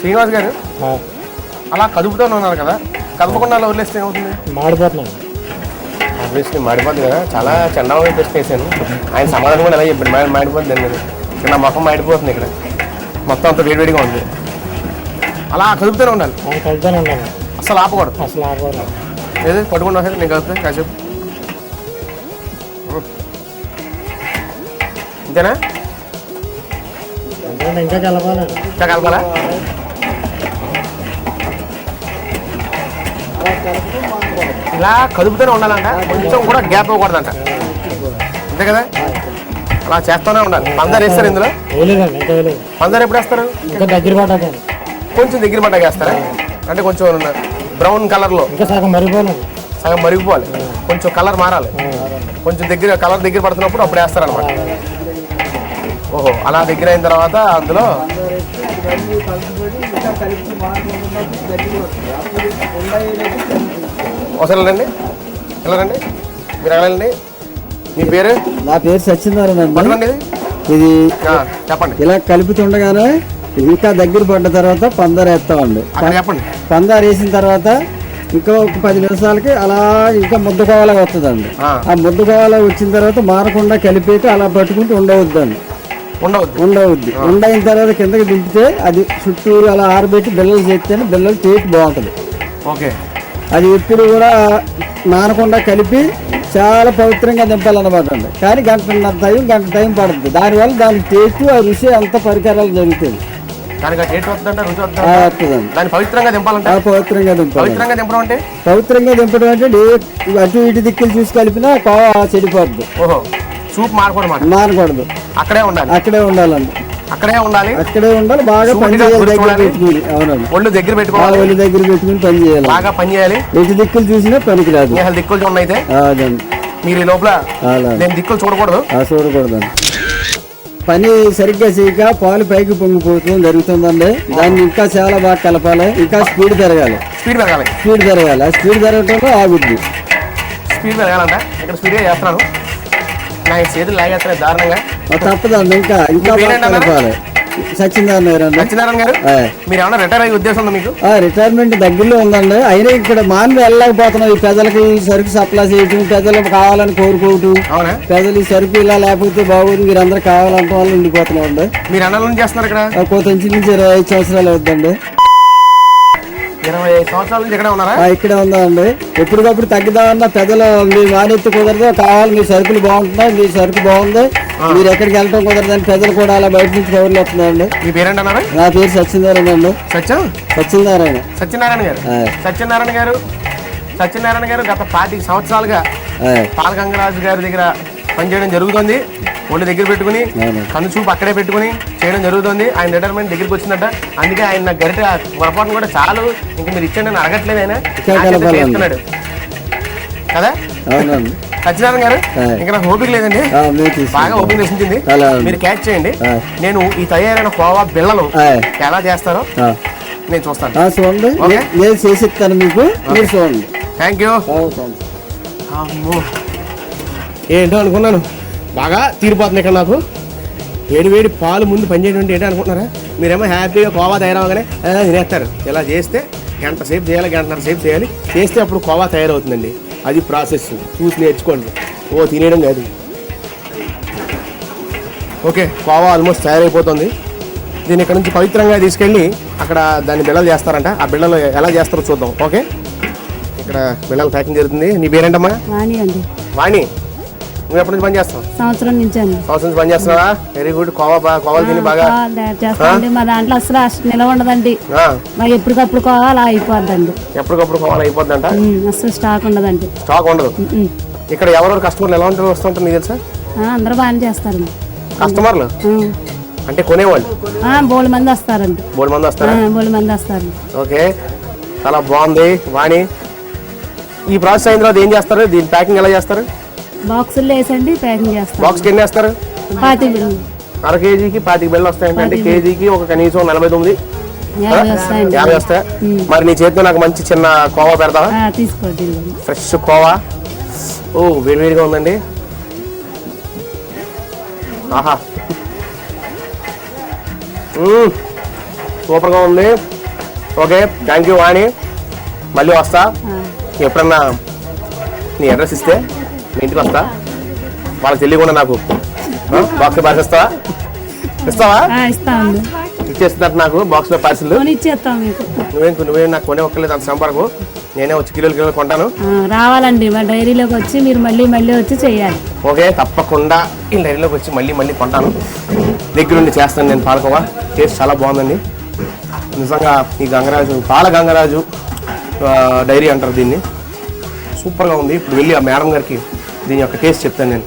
శ్రీనివాస్ గారు అలా కదుపుతూనే ఉన్నారు కదా, కదపకుండా అలా వదిలేస్తే ఏమవుతుంది? మాడిపోతున్నాను. ఆబ్వియస్లీ మాడిపోద్ది కదా. చాలా చండాలంగా ప్రశ్న వేసాను. ఆయన సమాధానం కూడా ఎలా చెప్పాడు, మాడిపోద్ది అని. నా మొఖం మాడిపోతుంది, ఇక్కడ మొత్తం అంత వేడివేడిగా ఉంది. అలా కదుపుతూనే ఉండాలి. కలుపుతూనే ఉండాలి, అసలు ఆపకూడదు. అసలు ఆపకూడదు. ఏది పట్టుకుండా వస్తే నేను కలుపుతాను కాసేపు. ఇంతేనా? ఇంకా కలపాలి. ఇంకా కలపాలా? ఇలా కదుపుతూనే ఉండాలంట, కొంచెం కూడా గ్యాప్ ఇవ్వకూడదంట. అంతే కదా? అలా చేస్తూనే ఉండాలి. పందారు వేస్తారు ఇందులో? పందారు ఎప్పుడు వేస్తారు? ఇంకా దగ్గర పడ్డాక, కొంచెం దగ్గర పడ్డాక వేస్తారా? అంటే కొంచెం బ్రౌన్ కలర్లో ఇంకా సగం మరిగిపోవాలి. సగం మరిగిపోవాలి, కొంచెం కలర్ మారాలి. కొంచెం దగ్గర కలర్ దగ్గర పడుతున్నప్పుడు అప్పుడు వేస్తారనమాట. ఓహో, అలా దగ్గర అయిన తర్వాత అందులో ఒకసారి రండి, ఎలా రండి మీరు, వెళ్ళండి. మీ పేరు? నా పేరు సత్యనారాయణ. పట్టుకోండి ఇది చెప్పండి. ఇలా కలుపుతుండగానే ఇంకా దగ్గర పడ్డ తర్వాత పందారు వేస్తామండి. చెప్పండి. పందారు వేసిన తర్వాత ఇంకా ఒక 10 నిమిషాలకి అలా ఇంకా ముద్దకోవాలా వస్తుందండి. ఆ ముద్దకోవాలా వచ్చిన తర్వాత మారకుండా కలిపేసి అలా పట్టుకుంటూ ఉండవద్దండి. ఉండవద్దు. ఉండయిన తర్వాత కిందకి దింపితే అది చుట్టూరు అలా ఆరబెట్టి బిల్లలు చేస్తేనే బిల్లలు టేస్ట్ బాగుంటుంది. ఓకే. అది ఎప్పుడు కూడా నానకుండా కలిపి చాలా పవిత్రంగా దింపాలన్నమాట అండి. కానీ గంట టైం పడుతుంది. దానివల్ల దాని టేస్ట్ ఆ రుచి అంత పరికరాలు జరుగుతుంది. పవిత్రంగా దింపడం అంటే అటు ఇటు దిక్కులు చూసి కలిపినా కోవా చెడిపోద్ది. ఓహో, సూప్ మారకూడదు. అక్కడే ఉండాలండి. అక్కడే ఉండాలి. బాగా పని చేయాలి. దగ్గర పెట్టుకుని. అవునండి, ఒళ్ళు దగ్గర పెట్టుకుని పని చేయాలి. బాగా పని చేయాలి. ఎటు దిక్కులు చూసినా పనికి రాదు. దిక్కులు చూడండి. అయితే మీరు ఈ లోపల నేను దిక్కులు చూడకూడదండి. పని సరిగ్గా చేయక పాలు పైకి పొంగిపోవడం జరుగుతుందండి. దాన్ని ఇంకా చాలా బాగా కలపాలి. ఇంకా స్పీడ్ పెరగాలి. స్పీడ్ పెరగటంలో ఆగుద్ది. స్పీడ్ పెరగాలంట. ఇక్కడ స్పీడ్గా చేస్తున్నాను. నా చేతులు లాగేస్తాను దారుణంగా. తప్పదండి. ఇంకా కలపాలి. సత్యనారాయణ గారు, మీరు ఏమన్నా రిటైర్ అయ్యే ఉద్దేశం ఉందా మీకు? రిటైర్మెంట్ దగ్గరలో ఉందండి. అయినా ఇక్కడ మాని వెళ్ళలేకపోతున్నాం. ఈ ప్రజలకి సరుకు సప్లై చేయటం, ప్రజలకు కావాలని కోరుకోవటం. ప్రజలు ఈ సరుకు ఇలా లేకపోతే బాగోదు, మీరు అందరూ కావాలంటే వాళ్ళు ఉండిపోతున్నాం అండి. మీరు అన్నలు చేస్తున్నారు ఇక్కడ? కోతంచి నుంచి 25 సంవత్సరాలు అవుతుందండి. 25 సంవత్సరాల నుంచి ఇక్కడే ఉన్నారా? ఇక్కడే ఉందండి. ఎప్పటికప్పుడు తగ్గుదామన్నా ప్రజలు మీ మానెత్తి కుదరదు, కావాలి మీ సరుకులు బాగుంటున్నాయి, మీ సరుకు బాగుంది, మీరు ఎక్కడికి వెళ్ళటం కుదరదని ప్రజలు కూడా అలా బయట నుంచి కవర్లు వస్తున్నాయండి. మీ పేరేంటన్నారా? నా పేరు సత్యనారాయణ అండి. సత్యనారాయణ గారు గత 40 సంవత్సరాలుగా పాలగంగరాజు గారి దగ్గర పనిచేయడం జరుగుతుంది. ఒళ్ళు దగ్గర పెట్టుకుని, కనుచూపు అక్కడే పెట్టుకుని చేయడం జరుగుతుంది. ఆయన రిటైర్మెంట్ దగ్గరికి వచ్చిందట. అందుకే ఆయన నాకు గరిట పొరపాటును కూడా చాలు, ఇంకా మీరు ఇచ్చండి అని అడగట్లేదు. ఆయన చేస్తున్నాడు కదా సత్యనారాయణ గారు. ఇంకా నాకు ఓపిక లేదండి, బాగా ఓపిక నశించింది. మీరు క్యాచ్ చేయండి. నేను ఈ తయారైన కోవా బిళ్ళలు ఎలా చేస్తారో నేను చూస్తాను. చూడండి, నేను చేసిస్తాను మీకు. మీరు చూడండి. Thank you. ఏంటో అనుకున్నాను, బాగా తీరిపోతుంది ఇక్కడ నాకు. వేడి పాలు ముందు పనిచేయడం ఏంటో అనుకుంటున్నారా? మీరేమో హ్యాపీగా కోవా తయారవగానే తినేస్తారు. ఇలా చేస్తే గంట సేపు చేయాలి, గంటన్నర సేపు చేయాలి. చేస్తే అప్పుడు కోవా తయారవుతుందండి. అది ప్రాసెస్, చూసి నేర్చుకోండి. తినేయడం కాదు. ఓకే, కోవా ఆల్మోస్ట్ తయారైపోతుంది. దీన్ని ఇక్కడ నుంచి పవిత్రంగా తీసుకెళ్ళి అక్కడ దాన్ని బిళ్ళలు చేస్తారంట. ఆ బిళ్ళలు ఎలా చేస్తారో చూద్దాం. ఓకే, ఇక్కడ బిళ్ళలు ప్యాకింగ్ జరుగుతుంది. నీ పేరేంటమ్మా? వాణి. నువ్వు ఎప్పటి నుంచి పని చేస్తావు? సంవత్సరం నుంచి పని చేస్తున్నావా? Very good. కోవాలు తిని బాగా చేస్తాండి. మా దాంట్లో అసలు నిలవ ఉండదండి. ఎప్పటికప్పుడు కోవాలు అయిపోద్దండి. ఎప్పటికప్పుడు కోవాలు అయిపోద్దంట. అసలు స్టాక్ ఉండదండి. స్టాక్ ఉండదు. ఇక్కడ ఎవరెవరు కస్టమర్లు ఎలా ఉంటారు, వస్తుంటారు నీకు తెలుసా? అందరూ బాగానే చేస్తారు. కస్టమర్లు అంటే కొనేవాళ్ళు బోల్డ్ మంది వస్తారండి. బోల్డ్ మంది వస్తారు. ఓకే, చాలా బాగుంది వాణి. ఈ ప్రాసెస్ అయిన తర్వాత ఏం చేస్తారు? దీని ప్యాకింగ్ ఎలా చేస్తారు? బాక్సుల్లో వేసండి ప్యాకింగ్ చేస్తారు. బాక్స్కి ఎన్ని వేస్తారు? 25 బిళ్ళలు. అర కేజీకి 25 బిళ్ళలు వస్తాయి. అంటే కేజీకి ఒక కనీసం 49, 50 వస్తాయి. మరి నీ చేతితో నాకు మంచి చిన్న కోవా పెడతావా? తీసుకోండి. ఫ్రెష్ కోవా. వేడివేడిగా ఉందండి. ఆహా సూపర్గా ఉంది. ఓకే, థ్యాంక్ యూ వాణి. మళ్ళీ వస్తా. ఎప్పుడన్నా నీ అడ్రస్ ఇస్తే మీ ఇంటికి వస్తా. వాళ్ళకి తెలియకుండా నాకు బాక్స్ పార్సిల్ ఇస్తావా? ఇచ్చేస్తున్నట్టు నాకు బాక్స్ లో పార్సిల్ నువ్వేం నాకు కొనే ఒక్కలేదు. అంత సంపర్కు నేనే వచ్చి కిలోలు కొంటాను. రావాలండి మా డైరీలోకి వచ్చి మీరు మళ్ళీ వచ్చి చేయాలి. ఓకే, తప్పకుండా ఈ డైరీలోకి వచ్చి మళ్ళీ కొంటాను. దగ్గరుండి చేస్తాను నేను పాలకోవా. టేస్ట్ చాలా బాగుందండి నిజంగా. ఈ గంగరాజు పాల గంగరాజు డైరీ అంటారు దీన్ని. సూపర్గా ఉంది. ఇప్పుడు వెళ్ళి ఆ మేడం గారికి దీని యొక్క టేస్ట్ చెప్తాను నేను.